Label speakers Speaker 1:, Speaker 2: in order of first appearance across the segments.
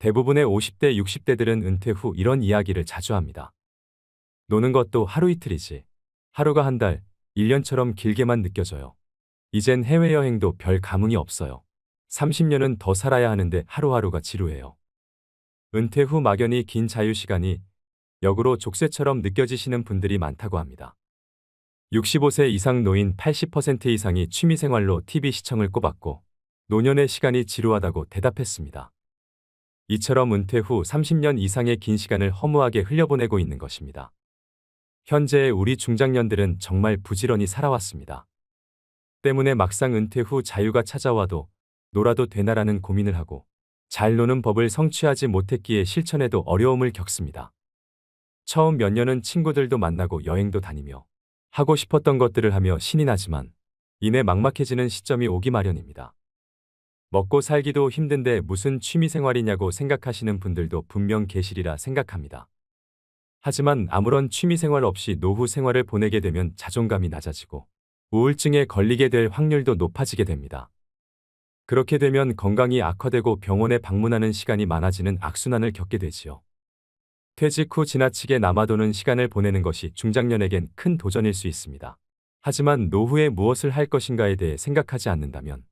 Speaker 1: 대부분의 50대, 60대들은 은퇴 후 이런 이야기를 자주 합니다. 노는 것도 하루 이틀이지. 하루가 한 달, 1년처럼 길게만 느껴져요. 이젠 해외여행도 별 감흥이 없어요. 30년은 더 살아야 하는데 하루하루가 지루해요. 은퇴 후 막연히 긴 자유시간이 역으로 족쇄처럼 느껴지시는 분들이 많다고 합니다. 65세 이상 노인 80% 이상이 취미생활로 TV 시청을 꼽았고 노년의 시간이 지루하다고 대답했습니다. 이처럼 은퇴 후 30년 이상의 긴 시간을 허무하게 흘려보내고 있는 것입니다. 현재의 우리 중장년들은 정말 부지런히 살아왔습니다. 때문에 막상 은퇴 후 자유가 찾아와도 놀아도 되나라는 고민을 하고 잘 노는 법을 성취하지 못했기에 실천에도 어려움을 겪습니다. 처음 몇 년은 친구들도 만나고 여행도 다니며 하고 싶었던 것들을 하며 신이 나지만 이내 막막해지는 시점이 오기 마련입니다. 먹고 살기도 힘든데 무슨 취미생활이냐고 생각하시는 분들도 분명 계시리라 생각합니다. 하지만 아무런 취미생활 없이 노후 생활을 보내게 되면 자존감이 낮아지고 우울증에 걸리게 될 확률도 높아지게 됩니다. 그렇게 되면 건강이 악화되고 병원에 방문하는 시간이 많아지는 악순환을 겪게 되지요. 퇴직 후 지나치게 남아도는 시간을 보내는 것이 중장년에겐 큰 도전일 수 있습니다. 하지만 노후에 무엇을 할 것인가에 대해 생각하지 않는다면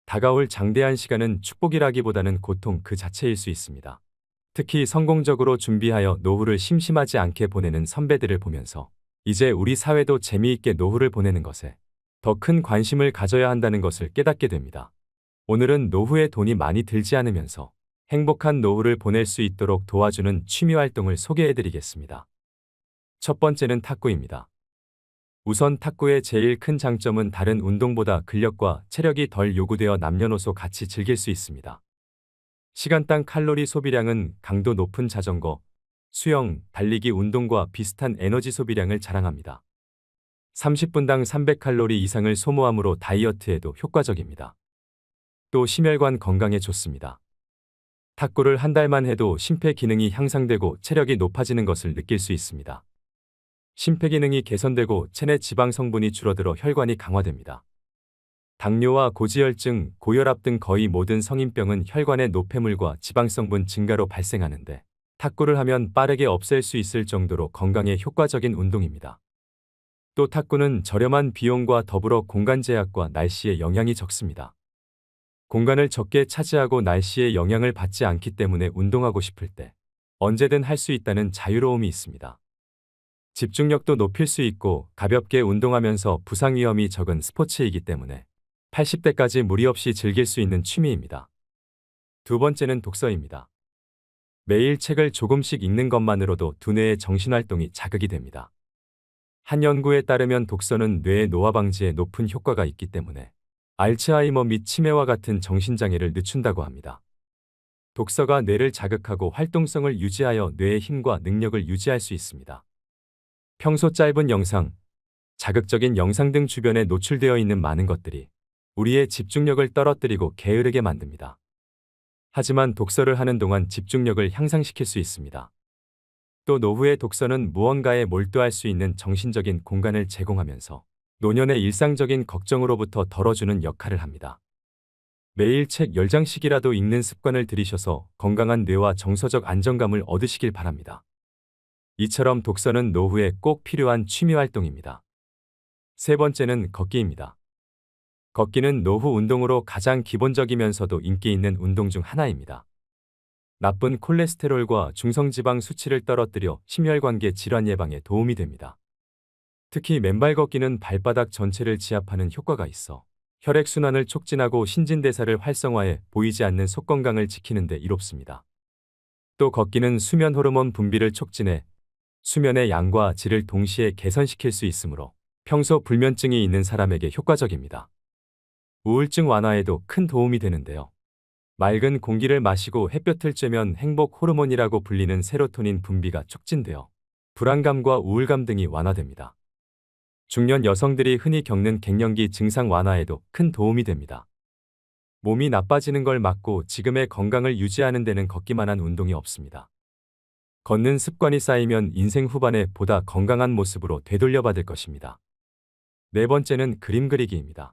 Speaker 1: 다가올 장대한 시간은 축복이라기보다는 고통 그 자체일 수 있습니다. 특히 성공적으로 준비하여 노후를 심심하지 않게 보내는 선배들을 보면서 이제 우리 사회도 재미있게 노후를 보내는 것에 더 큰 관심을 가져야 한다는 것을 깨닫게 됩니다. 오늘은 노후에 돈이 많이 들지 않으면서 행복한 노후를 보낼 수 있도록 도와주는 취미활동을 소개해드리겠습니다. 첫 번째는 탁구입니다. 우선 탁구의 제일 큰 장점은 다른 운동보다 근력과 체력이 덜 요구되어 남녀노소 같이 즐길 수 있습니다. 시간당 칼로리 소비량은 강도 높은 자전거, 수영, 달리기 운동과 비슷한 에너지 소비량을 자랑합니다. 30분당 300칼로리 이상을 소모하므로 다이어트에도 효과적입니다. 또 심혈관 건강에 좋습니다. 탁구를 한 달만 해도 심폐기능이 향상되고 체력이 높아지는 것을 느낄 수 있습니다. 심폐기능이 개선되고 체내 지방 성분이 줄어들어 혈관이 강화됩니다. 당뇨와 고지혈증, 고혈압 등 거의 모든 성인병은 혈관의 노폐물과 지방 성분 증가로 발생하는데 탁구를 하면 빠르게 없앨 수 있을 정도로 건강에 효과적인 운동입니다. 또 탁구는 저렴한 비용과 더불어 공간 제약과 날씨의 영향이 적습니다. 공간을 적게 차지하고 날씨의 영향을 받지 않기 때문에 운동하고 싶을 때 언제든 할 수 있다는 자유로움이 있습니다. 집중력도 높일 수 있고 가볍게 운동하면서 부상 위험이 적은 스포츠이기 때문에 80대까지 무리 없이 즐길 수 있는 취미입니다. 두 번째는 독서입니다. 매일 책을 조금씩 읽는 것만으로도 두뇌의 정신활동이 자극이 됩니다. 한 연구에 따르면 독서는 뇌의 노화 방지에 높은 효과가 있기 때문에 알츠하이머 및 치매와 같은 정신장애를 늦춘다고 합니다. 독서가 뇌를 자극하고 활동성을 유지하여 뇌의 힘과 능력을 유지할 수 있습니다. 평소 짧은 영상, 자극적인 영상 등 주변에 노출되어 있는 많은 것들이 우리의 집중력을 떨어뜨리고 게으르게 만듭니다. 하지만 독서를 하는 동안 집중력을 향상시킬 수 있습니다. 또 노후의 독서는 무언가에 몰두할 수 있는 정신적인 공간을 제공하면서 노년의 일상적인 걱정으로부터 덜어주는 역할을 합니다. 매일 책 10장씩이라도 읽는 습관을 들이셔서 건강한 뇌와 정서적 안정감을 얻으시길 바랍니다. 이처럼 독서는 노후에 꼭 필요한 취미활동입니다. 세 번째는 걷기입니다. 걷기는 노후 운동으로 가장 기본적이면서도 인기 있는 운동 중 하나입니다. 나쁜 콜레스테롤과 중성지방 수치를 떨어뜨려 심혈관계 질환 예방에 도움이 됩니다. 특히 맨발 걷기는 발바닥 전체를 지압하는 효과가 있어 혈액순환을 촉진하고 신진대사를 활성화해 보이지 않는 속 건강을 지키는 데 이롭습니다. 또 걷기는 수면 호르몬 분비를 촉진해 수면의 양과 질을 동시에 개선시킬 수 있으므로 평소 불면증이 있는 사람에게 효과적입니다. 우울증 완화에도 큰 도움이 되는데요. 맑은 공기를 마시고 햇볕을 쬐면 행복 호르몬이라고 불리는 세로토닌 분비가 촉진되어 불안감과 우울감 등이 완화됩니다. 중년 여성들이 흔히 겪는 갱년기 증상 완화에도 큰 도움이 됩니다. 몸이 나빠지는 걸 막고 지금의 건강을 유지하는 데는 걷기만한 운동이 없습니다. 걷는 습관이 쌓이면 인생 후반에 보다 건강한 모습으로 되돌려받을 것입니다. 네 번째는 그림 그리기입니다.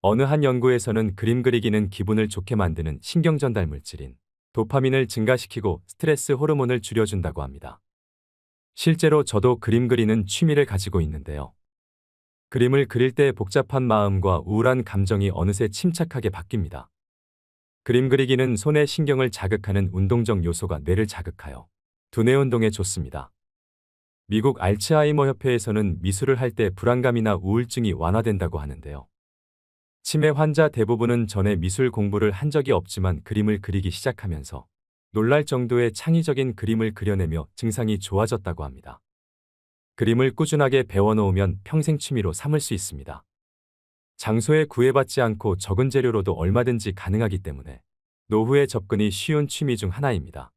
Speaker 1: 어느 한 연구에서는 그림 그리기는 기분을 좋게 만드는 신경전달 물질인 도파민을 증가시키고 스트레스 호르몬을 줄여준다고 합니다. 실제로 저도 그림 그리는 취미를 가지고 있는데요. 그림을 그릴 때 복잡한 마음과 우울한 감정이 어느새 침착하게 바뀝니다. 그림 그리기는 손의 신경을 자극하는 운동적 요소가 뇌를 자극하여 두뇌 운동에 좋습니다. 미국 알츠하이머 협회에서는 미술을 할 때 불안감이나 우울증이 완화된다고 하는데요. 치매 환자 대부분은 전에 미술 공부를 한 적이 없지만 그림을 그리기 시작하면서 놀랄 정도의 창의적인 그림을 그려내며 증상이 좋아졌다고 합니다. 그림을 꾸준하게 배워놓으면 평생 취미로 삼을 수 있습니다. 장소에 구애받지 않고 적은 재료로도 얼마든지 가능하기 때문에 노후에 접근이 쉬운 취미 중 하나입니다.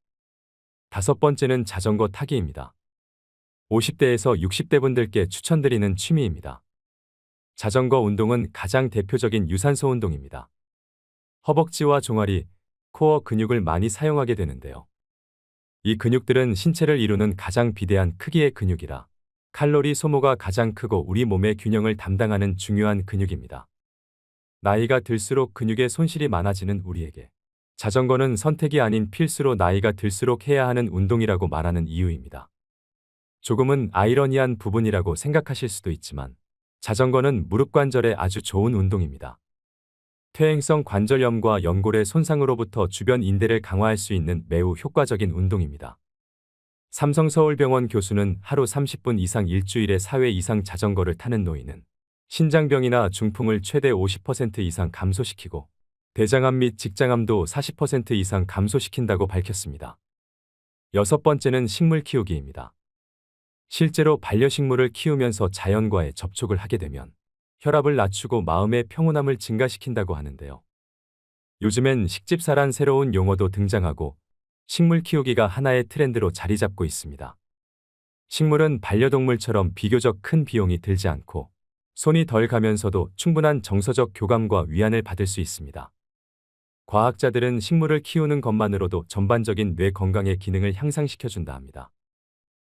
Speaker 1: 5번째는 자전거 타기입니다. 50대에서 60대 분들께 추천드리는 취미입니다. 자전거 운동은 가장 대표적인 유산소 운동입니다. 허벅지와 종아리, 코어 근육을 많이 사용하게 되는데요. 이 근육들은 신체를 이루는 가장 비대한 크기의 근육이라 칼로리 소모가 가장 크고 우리 몸의 균형을 담당하는 중요한 근육입니다. 나이가 들수록 근육의 손실이 많아지는 우리에게 자전거는 선택이 아닌 필수로 나이가 들수록 해야 하는 운동이라고 말하는 이유입니다. 조금은 아이러니한 부분이라고 생각하실 수도 있지만 자전거는 무릎 관절에 아주 좋은 운동입니다. 퇴행성 관절염과 연골의 손상으로부터 주변 인대를 강화할 수 있는 매우 효과적인 운동입니다. 삼성서울병원 교수는 하루 30분 이상 일주일에 4회 이상 자전거를 타는 노인은 신장병이나 중풍을 최대 50% 이상 감소시키고 대장암 및 직장암도 40% 이상 감소시킨다고 밝혔습니다. 6번째는 식물 키우기입니다. 실제로 반려식물을 키우면서 자연과의 접촉을 하게 되면 혈압을 낮추고 마음의 평온함을 증가시킨다고 하는데요. 요즘엔 식집사란 새로운 용어도 등장하고 식물 키우기가 하나의 트렌드로 자리 잡고 있습니다. 식물은 반려동물처럼 비교적 큰 비용이 들지 않고 손이 덜 가면서도 충분한 정서적 교감과 위안을 받을 수 있습니다. 과학자들은 식물을 키우는 것만으로도 전반적인 뇌 건강의 기능을 향상시켜준다 합니다.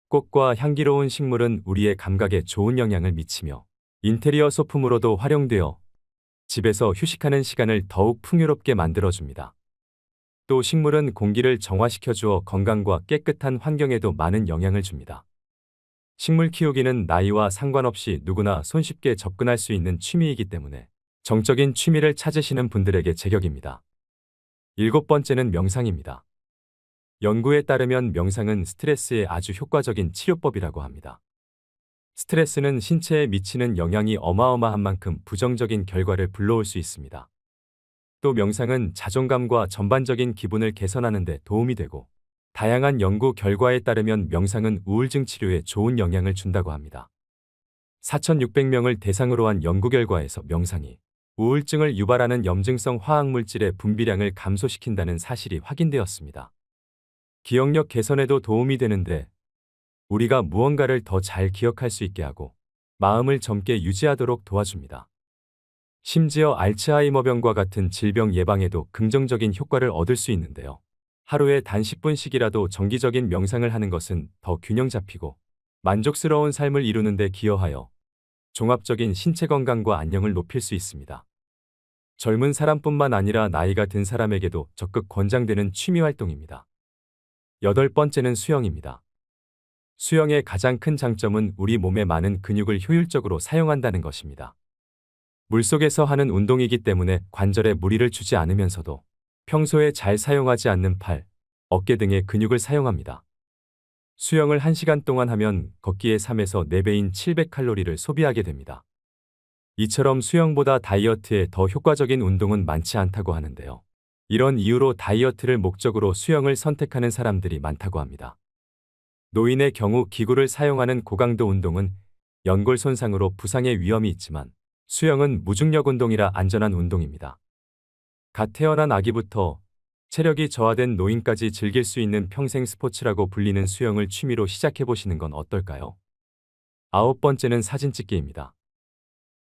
Speaker 1: 꽃과 향기로운 식물은 우리의 감각에 좋은 영향을 미치며 인테리어 소품으로도 활용되어 집에서 휴식하는 시간을 더욱 풍요롭게 만들어줍니다. 또 식물은 공기를 정화시켜주어 건강과 깨끗한 환경에도 많은 영향을 줍니다. 식물 키우기는 나이와 상관없이 누구나 손쉽게 접근할 수 있는 취미이기 때문에 정적인 취미를 찾으시는 분들에게 제격입니다. 7번째는 명상입니다. 연구에 따르면 명상은 스트레스에 아주 효과적인 치료법이라고 합니다. 스트레스는 신체에 미치는 영향이 어마어마한 만큼 부정적인 결과를 불러올 수 있습니다. 또 명상은 자존감과 전반적인 기분을 개선하는 데 도움이 되고 다양한 연구 결과에 따르면 명상은 우울증 치료에 좋은 영향을 준다고 합니다. 4,600명을 대상으로 한 연구 결과에서 명상이 우울증을 유발하는 염증성 화학물질의 분비량을 감소시킨다는 사실이 확인되었습니다. 기억력 개선에도 도움이 되는데 우리가 무언가를 더 잘 기억할 수 있게 하고 마음을 젊게 유지하도록 도와줍니다. 심지어 알츠하이머병과 같은 질병 예방에도 긍정적인 효과를 얻을 수 있는데요. 하루에 단 10분씩이라도 정기적인 명상을 하는 것은 더 균형 잡히고 만족스러운 삶을 이루는 데 기여하여 종합적인 신체 건강과 안녕을 높일 수 있습니다. 젊은 사람뿐만 아니라 나이가 든 사람에게도 적극 권장되는 취미 활동입니다. 8번째는 수영입니다. 수영의 가장 큰 장점은 우리 몸의 많은 근육을 효율적으로 사용한다는 것입니다. 물속에서 하는 운동이기 때문에 관절에 무리를 주지 않으면서도 평소에 잘 사용하지 않는 팔, 어깨 등의 근육을 사용합니다. 수영을 1시간 동안 하면 걷기의 3에서 4배인 700칼로리를 소비하게 됩니다. 이처럼 수영보다 다이어트에 더 효과적인 운동은 많지 않다고 하는데요. 이런 이유로 다이어트를 목적으로 수영을 선택하는 사람들이 많다고 합니다. 노인의 경우 기구를 사용하는 고강도 운동은 연골 손상으로 부상의 위험이 있지만 수영은 무중력 운동이라 안전한 운동입니다. 갓 태어난 아기부터 체력이 저하된 노인까지 즐길 수 있는 평생 스포츠라고 불리는 수영을 취미로 시작해보시는 건 어떨까요? 9번째는 사진 찍기입니다.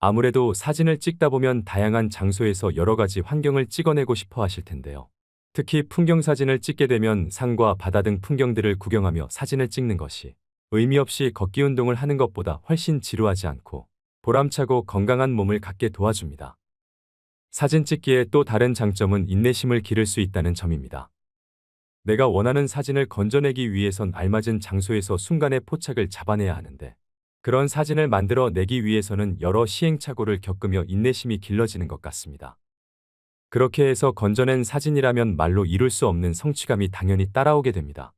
Speaker 1: 아무래도 사진을 찍다 보면 다양한 장소에서 여러 가지 환경을 찍어내고 싶어 하실 텐데요. 특히 풍경 사진을 찍게 되면 산과 바다 등 풍경들을 구경하며 사진을 찍는 것이 의미 없이 걷기 운동을 하는 것보다 훨씬 지루하지 않고 보람차고 건강한 몸을 갖게 도와줍니다. 사진 찍기의 또 다른 장점은 인내심을 기를 수 있다는 점입니다. 내가 원하는 사진을 건져내기 위해선 알맞은 장소에서 순간의 포착을 잡아내야 하는데 그런 사진을 만들어 내기 위해서는 여러 시행착오를 겪으며 인내심이 길러지는 것 같습니다. 그렇게 해서 건져낸 사진이라면 말로 이룰 수 없는 성취감이 당연히 따라오게 됩니다.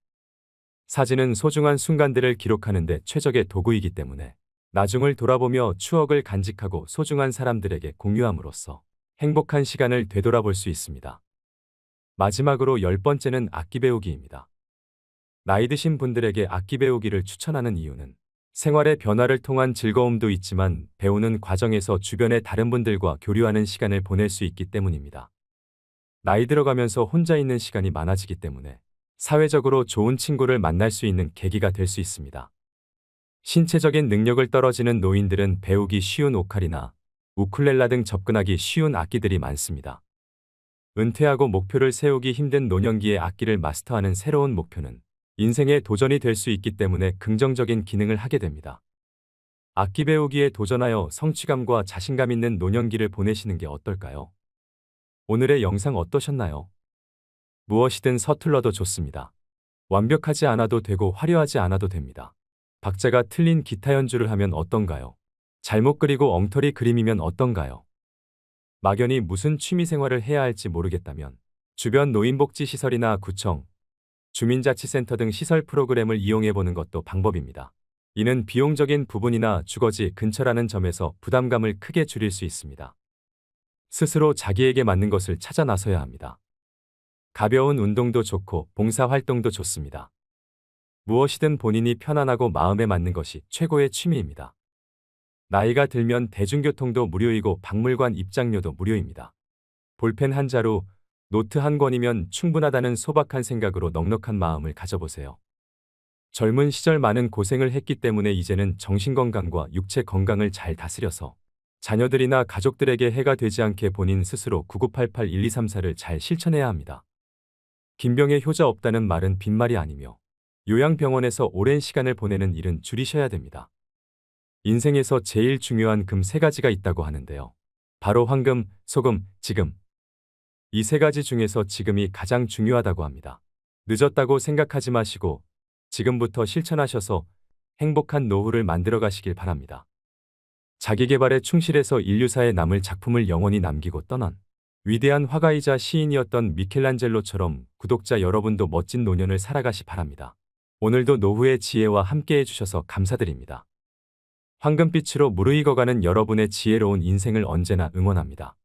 Speaker 1: 사진은 소중한 순간들을 기록하는데 최적의 도구이기 때문에 나중을 돌아보며 추억을 간직하고 소중한 사람들에게 공유함으로써 행복한 시간을 되돌아볼 수 있습니다. 마지막으로 10번째는 악기 배우기입니다. 나이 드신 분들에게 악기 배우기를 추천하는 이유는 생활의 변화를 통한 즐거움도 있지만 배우는 과정에서 주변의 다른 분들과 교류하는 시간을 보낼 수 있기 때문입니다. 나이 들어가면서 혼자 있는 시간이 많아지기 때문에 사회적으로 좋은 친구를 만날 수 있는 계기가 될 수 있습니다. 신체적인 능력을 떨어지는 노인들은 배우기 쉬운 오카리나 우쿨렐라 등 접근하기 쉬운 악기들이 많습니다. 은퇴하고 목표를 세우기 힘든 노년기에 악기를 마스터하는 새로운 목표는 인생의 도전이 될 수 있기 때문에 긍정적인 기능을 하게 됩니다. 악기 배우기에 도전하여 성취감과 자신감 있는 노년기를 보내시는 게 어떨까요? 오늘의 영상 어떠셨나요? 무엇이든 서툴러도 좋습니다. 완벽하지 않아도 되고 화려하지 않아도 됩니다. 박자가 틀린 기타 연주를 하면 어떤가요? 잘못 그리고 엉터리 그림이면 어떤가요? 막연히 무슨 취미생활을 해야 할지 모르겠다면 주변 노인복지시설이나 구청, 주민자치센터 등 시설 프로그램을 이용해보는 것도 방법입니다. 이는 비용적인 부분이나 주거지 근처라는 점에서 부담감을 크게 줄일 수 있습니다. 스스로 자기에게 맞는 것을 찾아 나서야 합니다. 가벼운 운동도 좋고 봉사활동도 좋습니다. 무엇이든 본인이 편안하고 마음에 맞는 것이 최고의 취미입니다. 나이가 들면 대중교통도 무료이고 박물관 입장료도 무료입니다. 볼펜 한 자루, 노트 한 권이면 충분하다는 소박한 생각으로 넉넉한 마음을 가져보세요. 젊은 시절 많은 고생을 했기 때문에 이제는 정신건강과 육체 건강을 잘 다스려서 자녀들이나 가족들에게 해가 되지 않게 본인 스스로 9988-1234를 잘 실천해야 합니다. 김병에 효자 없다는 말은 빈말이 아니며 요양병원에서 오랜 시간을 보내는 일은 줄이셔야 됩니다. 인생에서 제일 중요한 금 3가지가 있다고 하는데요. 바로 황금, 소금, 지금. 이 3가지 중에서 지금이 가장 중요하다고 합니다. 늦었다고 생각하지 마시고 지금부터 실천하셔서 행복한 노후를 만들어 가시길 바랍니다. 자기계발에 충실해서 인류사에 남을 작품을 영원히 남기고 떠난 위대한 화가이자 시인이었던 미켈란젤로처럼 구독자 여러분도 멋진 노년을 살아가시 바랍니다. 오늘도 노후의 지혜와 함께해 주셔서 감사드립니다. 황금빛으로 무르익어가는 여러분의 지혜로운 인생을 언제나 응원합니다.